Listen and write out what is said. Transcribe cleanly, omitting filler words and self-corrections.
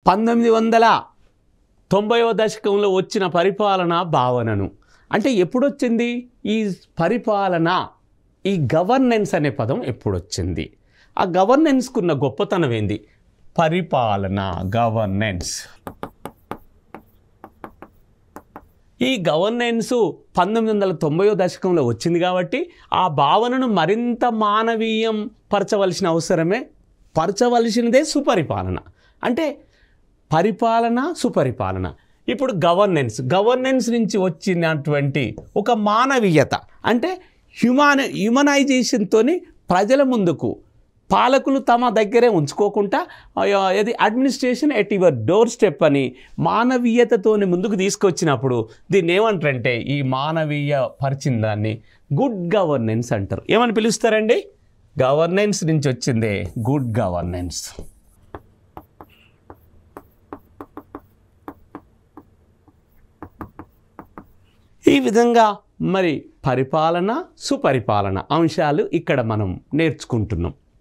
1990వ దశకంలో వచ్చిన పరిపాలనా భావనను, అంటే ఎప్పుడొచ్చింది ఈ పరిపాలన, ఈ గవర్నెన్స్ అనే పదం ఎప్పుడొచ్చింది? ఆ గవర్నెన్స్కున్న గొప్పతనం ఏంది? పరిపాలన, గవర్నెన్స్. ఈ గవర్నెన్స్ 1990వ దశకంలో వచ్చింది కాబట్టి ఆ భావనను మరింత మానవీయం పరచవలసినదే సుపరిపాలన. అంటే పరిపాలన, సుపరిపాలన. ఇప్పుడు గవర్నెన్స్ నుంచి వచ్చినటువంటి ఒక మానవీయత, అంటే హ్యూమనైజేషన్తో ప్రజల ముందుకు పాలకులు తమ దగ్గరే ఉంచుకోకుండా ఇది administration at your door step అని మానవీయతతో ముందుకు తీసుకొచ్చినప్పుడు దీన్ని ఏమంటారంటే, ఈ మానవీయ పరిచిన దాన్ని గుడ్ గవర్నెన్స్ అంటారు. ఏమని పిలుస్తారండి? గవర్నెన్స్ నుంచి వచ్చిందే గుడ్ గవర్నెన్స్. ఈ విధంగా మరి పరిపాలన, సుపరిపాలన అంశాలు ఇక్కడ మనం నేర్చుకుంటున్నాం.